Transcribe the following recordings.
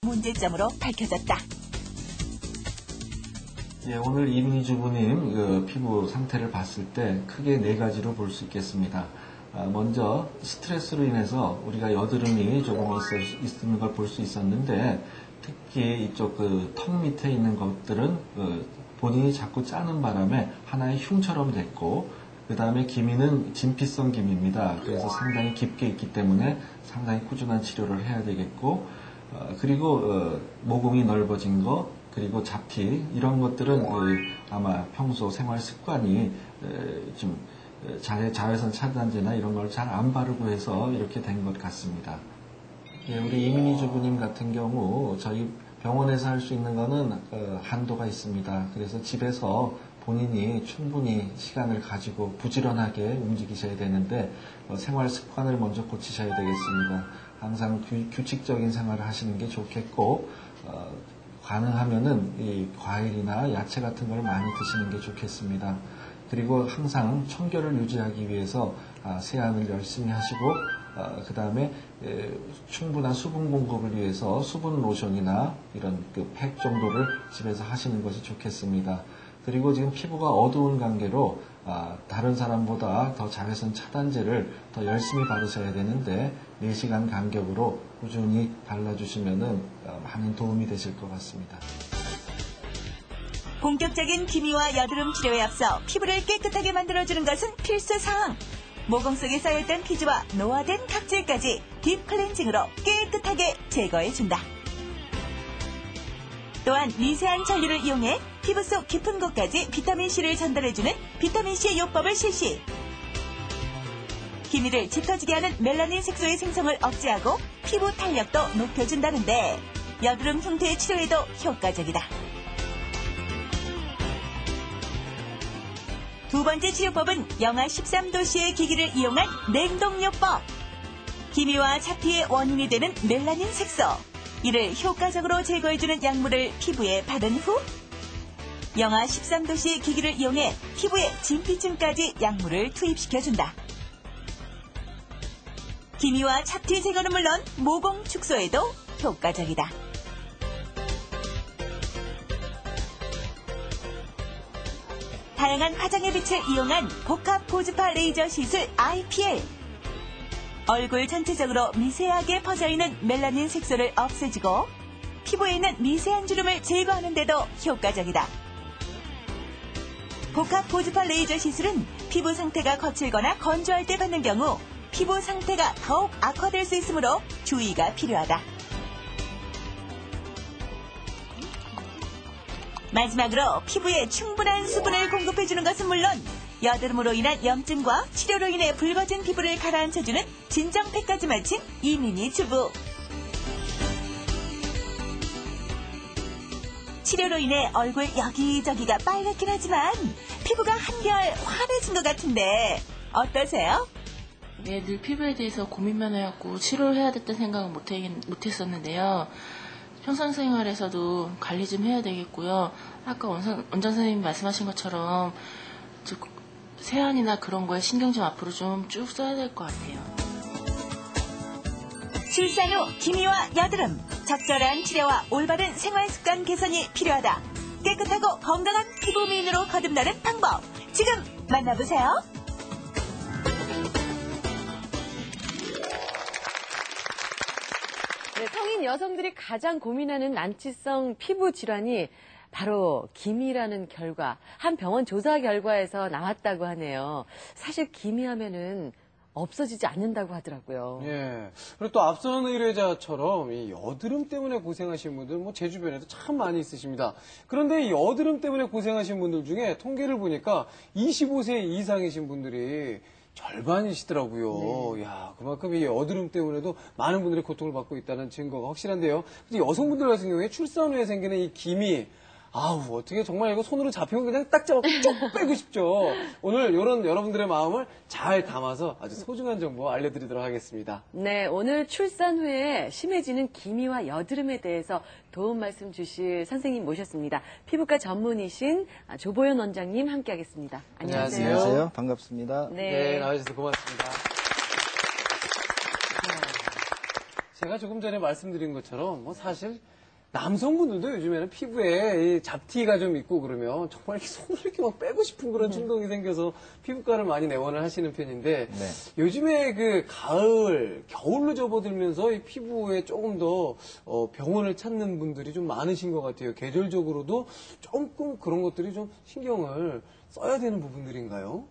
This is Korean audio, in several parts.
문제점으로 밝혀졌다. 예, 오늘 이민희 주부님 피부 상태를 봤을 때 크게 네 가지로 볼 수 있겠습니다. 먼저 스트레스로 인해서 우리가 여드름이 조금 있는 걸 볼 수 있었는데, 특히 이쪽 턱 밑에 있는 것들은 본인이 자꾸 짜는 바람에 하나의 흉처럼 됐고, 그 다음에 기미는 진피성 기미입니다. 그래서 상당히 깊게 있기 때문에 상당히 꾸준한 치료를 해야 되겠고, 그리고 모공이 넓어진 거, 그리고 잡티, 이런 것들은 아마 평소 생활 습관이 좀 자외선 차단제나 이런 걸 잘 안 바르고 해서 이렇게 된 것 같습니다. 예, 우리 이민희 주부님 같은 경우 저희 병원에서 할 수 있는 거는 한도가 있습니다. 그래서 집에서 본인이 충분히 시간을 가지고 부지런하게 움직이셔야 되는데 생활 습관을 먼저 고치셔야 되겠습니다. 항상 규칙적인 생활을 하시는 게 좋겠고, 가능하면은 이 과일이나 야채 같은 걸 많이 드시는 게 좋겠습니다. 그리고 항상 청결을 유지하기 위해서 세안을 열심히 하시고, 그 다음에 충분한 수분 공급을 위해서 수분 로션이나 이런 팩 정도를 집에서 하시는 것이 좋겠습니다. 그리고 지금 피부가 어두운 관계로 다른 사람보다 더 자외선 차단제를 더 열심히 바르셔야 되는데 4시간 간격으로 꾸준히 발라주시면은 많은 도움이 되실 것 같습니다. 본격적인 기미와 여드름 치료에 앞서 피부를 깨끗하게 만들어주는 것은 필수사항. 모공 속에 쌓여있던 피지와 노화된 각질까지 딥클렌징으로 깨끗하게 제거해준다. 또한 미세한 전류를 이용해 피부 속 깊은 곳까지 비타민C를 전달해주는 비타민C 요법을 실시. 기미를 짙어지게 하는 멜라닌 색소의 생성을 억제하고 피부 탄력도 높여준다는데 여드름 흉터의 치료에도 효과적이다. 두 번째 치료법은 영하 13도씨의 기기를 이용한 냉동요법. 기미와 잡티의 원인이 되는 멜라닌 색소. 이를 효과적으로 제거해주는 약물을 피부에 바른 후 영하 13도씨 기기를 이용해 피부에 진피층까지 약물을 투입시켜준다. 기미와 잡티 제거는 물론 모공 축소에도 효과적이다. 다양한 화장의 빛을 이용한 복합 고주파 레이저 시술 IPL. 얼굴 전체적으로 미세하게 퍼져있는 멜라닌 색소를 없애주고 피부에 있는 미세한 주름을 제거하는 데도 효과적이다. 복합 고주파 레이저 시술은 피부 상태가 거칠거나 건조할 때 받는 경우 피부 상태가 더욱 악화될 수 있으므로 주의가 필요하다. 마지막으로 피부에 충분한 수분을 공급해주는 것은 물론 여드름으로 인한 염증과 치료로 인해 붉어진 피부를 가라앉혀주는 진정팩까지 마친 이민희 주부. 치료로 인해 얼굴 여기저기가 빨갛긴 하지만 피부가 한결 환해진 것 같은데 어떠세요? 네, 늘 피부에 대해서 고민만 해갖고 치료를 해야 됐다는 생각은 못했었는데요. 평상생활에서도 관리 좀 해야 되겠고요. 아까 원장 선생님이 말씀하신 것처럼 세안이나 그런 거에 신경 좀 앞으로 좀 쭉 써야 될 것 같아요. 출산 후 기미와 여드름, 적절한 치료와 올바른 생활습관 개선이 필요하다. 깨끗하고 건강한 피부 미인으로 거듭나는 방법, 지금 만나보세요. 네, 성인 여성들이 가장 고민하는 난치성 피부 질환이 바로 기미라는 결과, 한 병원 조사 결과에서 나왔다고 하네요. 사실 기미하면은 없어지지 않는다고 하더라고요. 예. 그리고 또 앞선 의뢰자처럼 이 여드름 때문에 고생하시는 분들 제 주변에도 참 많이 있으십니다. 그런데 이 여드름 때문에 고생하시는 분들 중에 통계를 보니까 25세 이상이신 분들이 절반이시더라고요. 네. 야, 그만큼 이 여드름 때문에도 많은 분들이 고통을 받고 있다는 증거가 확실한데요. 근데 여성분들 같은 경우에 출산 후에 생기는 이 기미, 아우, 어떻게 정말 이거 손으로 잡히면 그냥 딱 잡아 쭉 빼고 싶죠. 오늘 이런 여러분들의 마음을 잘 담아서 아주 소중한 정보 알려드리도록 하겠습니다. 네, 오늘 출산 후에 심해지는 기미와 여드름에 대해서 도움 말씀 주실 선생님 모셨습니다. 피부과 전문의신 조보연 원장님 함께하겠습니다. 안녕하세요. 안녕하세요. 반갑습니다. 네, 나와주셔서 고맙습니다. 제가 조금 전에 말씀드린 것처럼 뭐 사실 남성분들도 요즘에는 피부에 이 잡티가 좀 있고 그러면 정말 이렇게 손을 이렇게 막 빼고 싶은 그런 충동이 생겨서 피부과를 많이 내원을 하시는 편인데 요즘에 그 가을, 겨울로 접어들면서 이 피부에 조금 더 병원을 찾는 분들이 좀 많으신 것 같아요. 계절적으로도 조금 그런 것들이 좀 신경을 써야 되는 부분들인가요?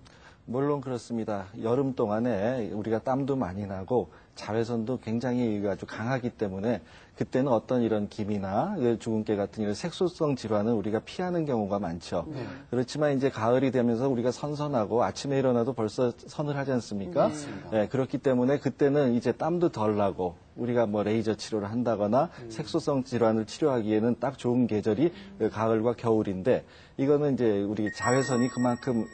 물론 그렇습니다. 여름 동안에 우리가 땀도 많이 나고 자외선도 굉장히 아주 강하기 때문에 그때는 어떤 이런 기미나 주근깨 같은 이런 색소성 질환은 우리가 피하는 경우가 많죠. 그렇지만 이제 가을이 되면서 우리가 선선하고 아침에 일어나도 벌써 선을 하지 않습니까? 네, 그렇기 때문에 그때는 이제 땀도 덜 나고 우리가 뭐 레이저 치료를 한다거나 색소성 질환을 치료하기에는 딱 좋은 계절이 가을과 겨울인데 이거는 이제 우리 자외선이 그만큼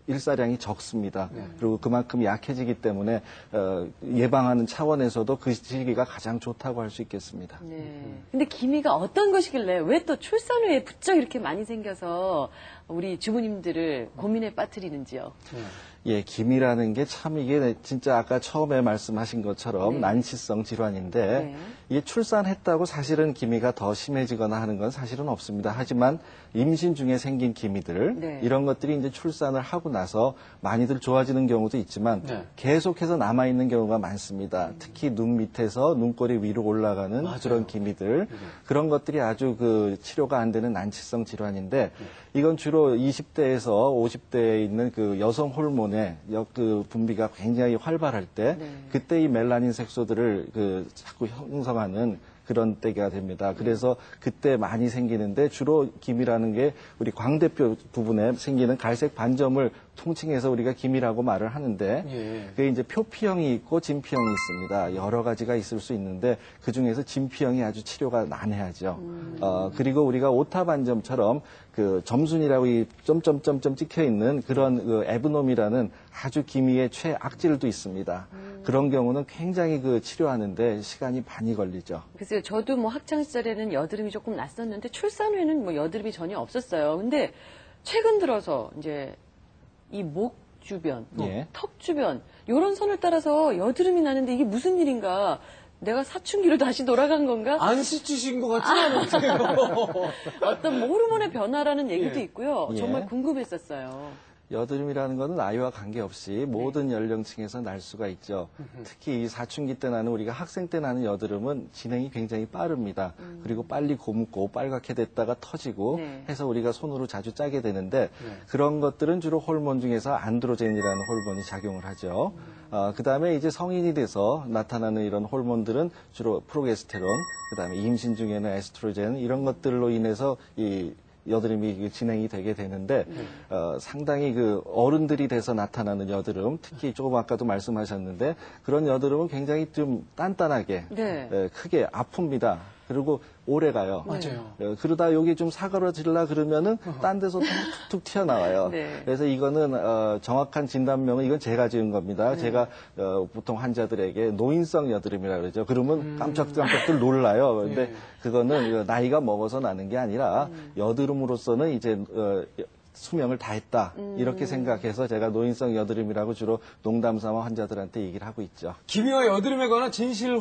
일사량이 적습니다. 그리고 그만큼 약해지기 때문에 예방하는 차원에서도 그 시기가 가장 좋다고 할 수 있겠습니다. 네. 근데 기미가 어떤 것이길래 왜 또 출산 후에 부쩍 이렇게 많이 생겨서 우리 주부님들을 고민에 빠뜨리는지요? 예, 기미라는 게 참 이게 진짜 아까 처음에 말씀하신 것처럼 난치성 질환인데 이게 출산했다고 사실은 기미가 더 심해지거나 하는 건 사실은 없습니다. 하지만 임신 중에 생긴 기미들 이런 것들이 이제 출산을 하고 나서 많이들 좋아지는 경우도 있지만 계속해서 남아있는 경우가 많습니다. 특히 눈 밑에서 눈꼬리 위로 올라가는 그런 기미들 그런 것들이 아주 그 치료가 안 되는 난치성 질환인데 이건 주로 20대에서 50대에 있는 그 여성 호르몬의 그 분비가 굉장히 활발할 때 그때 이 멜라닌 색소들을 그 자꾸 형성하는 그런 때가 됩니다. 그래서 그때 많이 생기는데 주로 기미라는 게 우리 광대뼈 부분에 생기는 갈색 반점을 통칭해서 우리가 기미라고 말을 하는데 그게 이제 표피형이 있고 진피형이 있습니다. 여러 가지가 있을 수 있는데 그 중에서 진피형이 아주 치료가 난해하죠. 그리고 우리가 오타 반점처럼 그 점순이라고 이 점점점점 찍혀 있는 그런 그 에브놈이라는 아주 기미의 최악질도 있습니다. 그런 경우는 굉장히 그 치료하는데 시간이 많이 걸리죠. 글쎄요, 저도 뭐 학창 시절에는 여드름이 조금 났었는데 출산 후에는 뭐 여드름이 전혀 없었어요. 근데 최근 들어서 이제 이 목 주변, 턱 주변 이런 선을 따라서 여드름이 나는데 이게 무슨 일인가? 내가 사춘기로 다시 돌아간 건가? 안 씻으신 것 같지는 않으세요. 어떤 뭐 호르몬의 변화라는 얘기도 있고요. 정말 궁금했었어요. 여드름이라는 것은 나이와 관계없이 모든 연령층에서 날 수가 있죠. 특히 이 사춘기 때 나는 우리가 학생 때 나는 여드름은 진행이 굉장히 빠릅니다. 그리고 빨리 곪고 빨갛게 됐다가 터지고 해서 우리가 손으로 자주 짜게 되는데 그런 것들은 주로 호르몬 중에서 안드로젠이라는 호르몬이 작용을 하죠. 그다음에 이제 성인이 돼서 나타나는 이런 호르몬들은 주로 프로게스테론, 그다음에 임신 중에는 에스트로겐 이런 것들로 인해서 이 여드름이 진행이 되게 되는데 상당히 그 어른들이 돼서 나타나는 여드름, 특히 조금 아까도 말씀하셨는데 그런 여드름은 굉장히 좀 단단하게 크게 아픕니다. 그리고 오래 가요. 맞아요. 그러다 여기 좀 사그러질라 그러면은 딴 데서 툭툭 튀어나와요. 그래서 이거는 정확한 진단명은 이건 제가 지은 겁니다. 제가 보통 환자들에게 노인성 여드름이라고 그러죠. 그러면 깜짝깜짝들 놀라요. 그런데 그거는 나이가 먹어서 나는 게 아니라 여드름으로서는 이제 수명을 다했다. 이렇게 생각해서 제가 노인성 여드름이라고 주로 농담 삼아 환자들한테 얘기를 하고 있죠. 기미와 여드름에 관한 진실